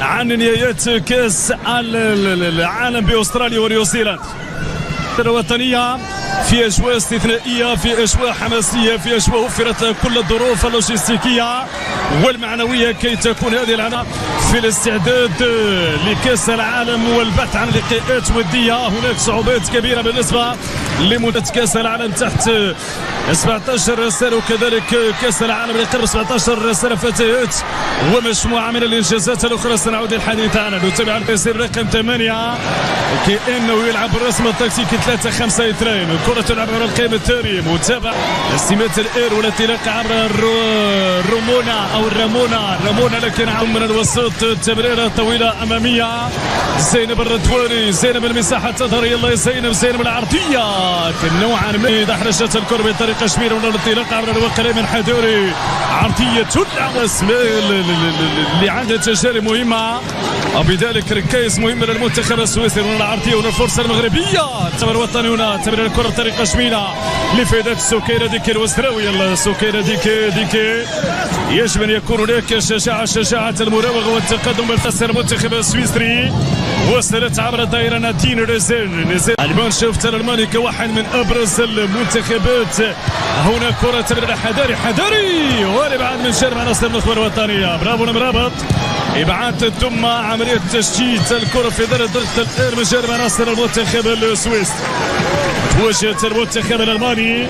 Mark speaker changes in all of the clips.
Speaker 1: عن نهايات كاس العالم باستراليا ونيوزيلندا الوطنيه في اجواء استثنائيه، في اجواء حماسيه، في اجواء وفرت كل الظروف اللوجستيكيه والمعنويه كي تكون هذه العناصر في الاستعداد لكاس العالم والبحث عن لقاءات وديه. هناك صعوبات كبيره بالنسبه لمده كاس العالم تحت 17 سنه، وكذلك كاس العالم لقرب 17 سنه فتيات ومجموعه من الانجازات الاخرى. سنعود الحديث عنها. نتابع التسير رقم 8 كانه يلعب بالرسم التكتيكي 3-5-2. الكره تلعب على القائم الثاني. متابع استمات الاير والانطلاق عبر رامونا لكن من الوسط تمريره طويله اماميه. زينب الردواني، زينب المساحه تظهر. يلا زينب العرضيه نوعا ما دحرجت الكره بطريقه شميره من الانطلاق عبر الوقت من حدوري. عرضيه تلعب اللي عندها تجارب مهمه وبذلك ركائز مهمه للمنتخب السويسري. هنا العرضيه وهنا الفرصه المغربيه. التمر الوطني هنا تمرير الكره بطريقه شميله لفائده سكينه ديكي الوزراوي. يلا سكينه ديكي يجب ان يكون هناك شجاعه المراوغه والتقدم بالفصل المنتخب السويسري. وصلت عبر الدائره نادين ريزين المان شفت الالماني كواحد من ابرز المنتخبات. هنا كره تمرير حداري وابعاد من جانب عناصر النخبه الوطنيه. برافو المرابط، ابعاد ثم عمليه تشتيت الكره في دار ضغط الاير من جانب عناصر المنتخب السويسري. توجهت المنتخب الالماني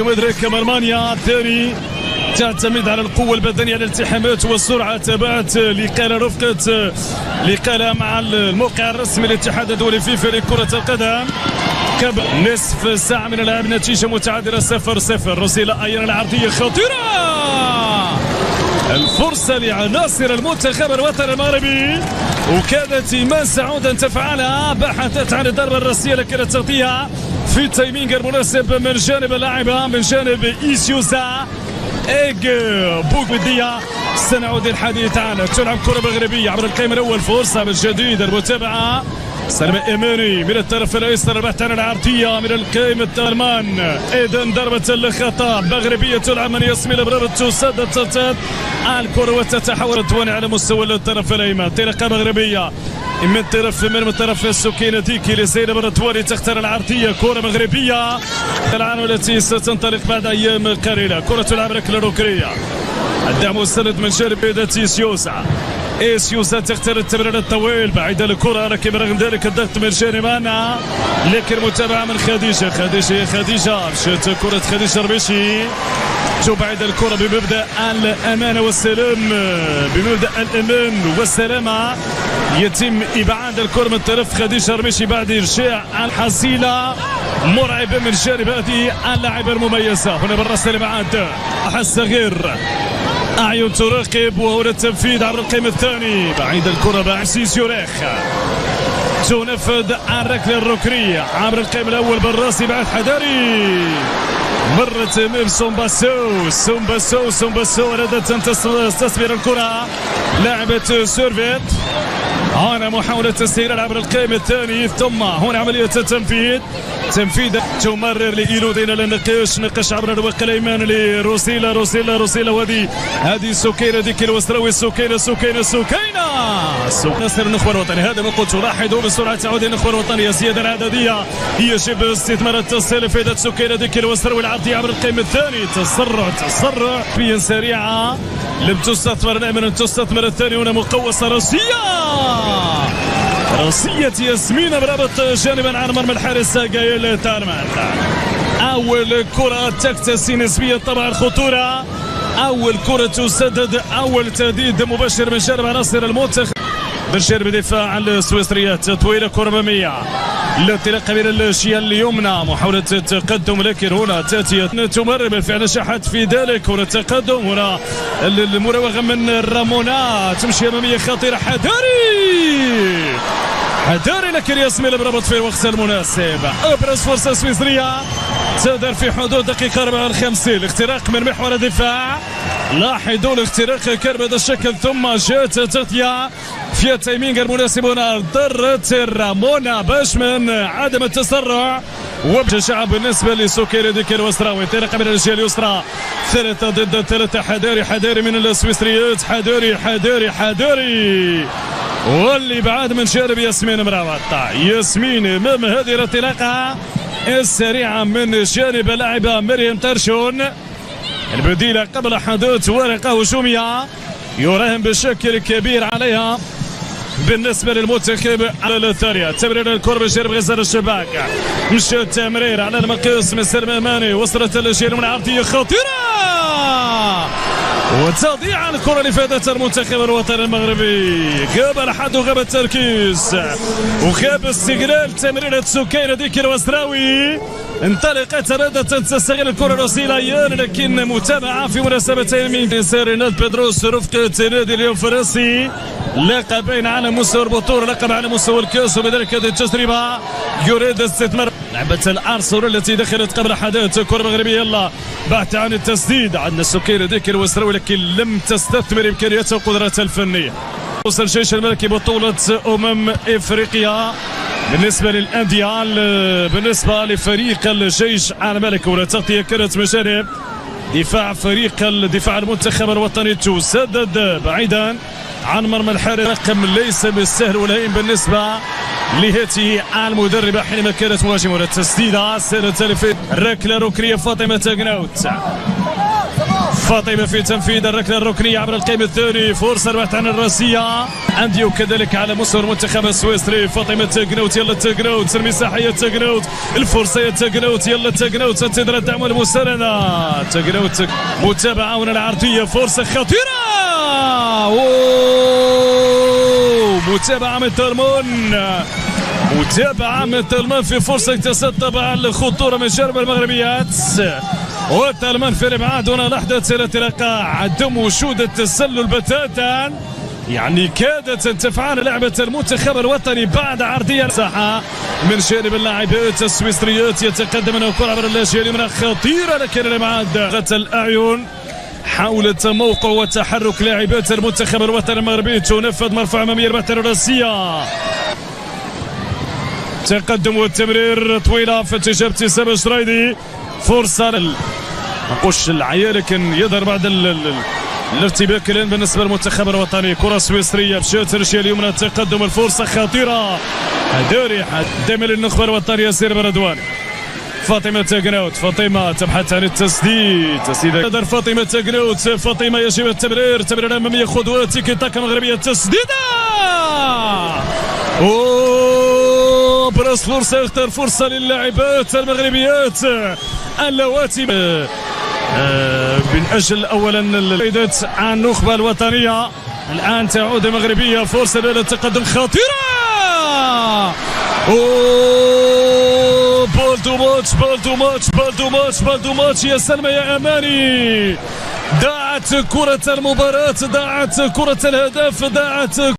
Speaker 1: مدرك المانيا الثاني تعتمد على القوة البدنية، الالتحامات والسرعة. تابعت لقاء مع الموقع الرسمي للاتحاد الدولي فيفا لكرة القدم قبل نصف ساعة من اللعب. نتيجة متعادلة 0-0. رسيلة أيضا العرضية خطيرة، الفرصة لعناصر المنتخب الوطني المغربي وكادت إيمان سعود أن تفعلها. بحثت عن الضربة الرأسية لكن التغطية في التايمينج المناسب من جانب اللاعبة من جانب إيسيوسا بوك ودية. سنعود الحديث عنها. تلعب كرة مغربية عبر القائم الأول. فرصة من جديد المتابعة. سلمى إماني من الطرف الأيسر. البحث عن العرضية من القائم الألمان. إذن ضربة الخطأ مغربية تلعب من ياسمين برابط تسدد الكرة وتتحول الدواني على مستوى الطرف الأيمن. انطلاقة مغربية من طرف السكينة ديكي لزينب الردواني تختار العرضية. كرة مغربية العام التي ستنطلق بعد أيام قليلة. كرة تلعب ركلة ركنية. الدعم والسند من جانب بيدة إيسيوسا تختار التمرير الطويل بعيدة الكرة، لكن رغم ذلك الضغط من جانب أنا لكن متابعة من خديجة مشات كرة خديجة ربيشي تبعد الكرة بمبدأ الأمان والسلام، بمبدأ الأمان والسلامة. يتم إبعاد الكرة من طرف خديجة ربيشي بعد إرجاع الحصيلة مرعبة من جانب هذه اللاعبة المميزة. هنا بالرأس الإبعاد الصغير أعين تراقب وهنا التنفيذ عبر القائم الثاني. بعيد الكرة بعسيس يوريخ تنفذ الركلة الركنية عبر القائم الأول بالراس بعد حداري. مرت امام سومباسو ارادت ان تستثمر الكره لاعبه سورفيت. هنا محاوله تسيير عبر القائم الثاني ثم هنا عمليه تنفيذ تمرر لايلودين نقاش عبر الوقت الايمن لروسيلا وهذه سكينه ديك الوسراوي. سكينه نصر النخبه الوطني. هذا ما قلت. لاحظوا بسرعه تعود النخبه الوطنيه. الزياده العدديه يجب استثمار التسلل في يد سكينه ديك الوسراوي. العرضيه عبر القائم الثاني. تسرع بين سريعه لم تستثمر الامن ان تستثمر الثاني. هنا مقوصه راسية ياسمين برابط جانبا عن مرمى الحارس جايل تارمان. أول كرة تكتسي نسبيا طبعا الخطورة. أول كرة تسدد. أول تهديد مباشر من جانب عناصر المنتخب من جانب دفاع السويسريات. طويلة كرة أمامية الانطلاق من الجهة اليمنى. محاولة تقدم لكن هنا تأتي تمرر بالفعل. نجحت في ذلك. هنا التقدم. هنا المراوغة من رامونا. تمشي أمامية خطيرة. حداري لكن ياسمين بربط في الوقت المناسب. ابرز فرصه سويسريه تدار في حدود دقيقه 54. الاختراق من محور الدفاع. لاحظوا الاختراق كان بهذا الشكل ثم جاءت تغطيه في التايمينج المناسب. هنا ضرت رامونا باش من عدم التسرع وبجشع بالنسبة لسكير ديكير وستراوي انطلاقة من الجهة اليسرى 3 ضد 3. حذاري من السويسريات، حذاري واللي بعد من جانب ياسمين مراوط. ياسمين امام هذه الانطلاقة السريعة من جانب اللاعبة مريم ترشون البديلة قبل حدوث ورقة هجومية يراهن بشكل كبير عليها بالنسبة للمنتخب. على الثانية تمرير الكرة بجانب غزال الشباك، مشى التمرير على المقيس من سلمى ماني، وصلت الجهة من عرضية خطيرة وتضيع الكرة لفائدة المنتخب الوطني المغربي. قبل حد وغاب التركيز وغاب استغلال تمريرة سكينة ديكير وستراوي. انطلقت أرادت أن تستغل الكرة الرصيلية لكن متابعة في مناسبتين من سيرينات بيدروس رفقة نادي اليوم الفرنسي، لقبين على مستوى البطولة، لقب على مستوى الكاس، وبذلك هذه التجربة يريد استثمار لعبة الأرسنال التي دخلت قبل حدث كرة مغربية. يلا بحث عن التسديد عند سكينة ديكير وستراوي لكن لم تستثمر إمكانياتها وقدراتها الفنية. وصل الجيش الملكي بطولة إفريقيا بالنسبة للأندية. بالنسبة لفريق الجيش الملكي ولا تغطية كانت مجانب دفاع فريق الدفاع المنتخب الوطني تسدد بعيدا عن مرمى الحارس، رقم ليس بالسهل والهين بالنسبة لهاته المدربة حينما كانت مهاجمة. التسديدة سالت في الركلة الركنية فاطمة تاغناوت، فاطمة في تنفيذ الركلة الركنية عبر القائم الثاني. فرصة البحث عن الراسية عندي وكذلك على مستوى المنتخب السويسري. فاطمة تاغناوت، يلا تاغناوت المساحة يا تاغناوت، الفرصة يا تاغناوت، يلا تاغناوت انتظر الدعم والمساندة. تاغناوت متابعة من العرضية، فرصة خطيرة متابعة من تلمون في فرصة تسطب على الخطورة من جانب المغربيات. وتلمون في الابعاد هنا لحظة الانطلاقة عدم وجود التسلل بتاتا، يعني كادت ان تفعل لعبة المنتخب الوطني بعد عرضية مساحة من جانب اللاعبات السويسريات. يتقدم من الكرة عبر اللاجئة اليمنى خطيرة لكن الابعاد غت الأعين حول موقع وتحرك لاعبات المنتخب الوطني المغربي. تنفذ مرفوع أمامية البحث الراسية، تقدم والتمرير طويلة في اتجاه ابتسام الشرايدي. فرصة ما نقولش العيا لكن يظهر بعد الارتباك الان بالنسبة للمنتخب الوطني. كرة سويسرية مشات الرجال اليمنى، التقدم الفرصة خطيرة داري دائما للنخبة الوطنية ياسر بردواني. فاطمة تاغناوت، فاطمة تبحث عن التسديد، تسديد فاطمة تاغناوت، فاطمة يجب التمرير، تمرير أمامية خطوة تيكي تاكا مغربية، تسديدة برأس فرصة، يختار فرصة للاعبات المغربيات اللواتي من أجل أولا الفائدة عن النخبة الوطنية. الآن تعود المغربية، فرصة للتقدم خطيرة. بول تو ماتش يا سلمى يا أماني. ضاعت كرة المباراة، ضاعت كرة الهدف، ضاعت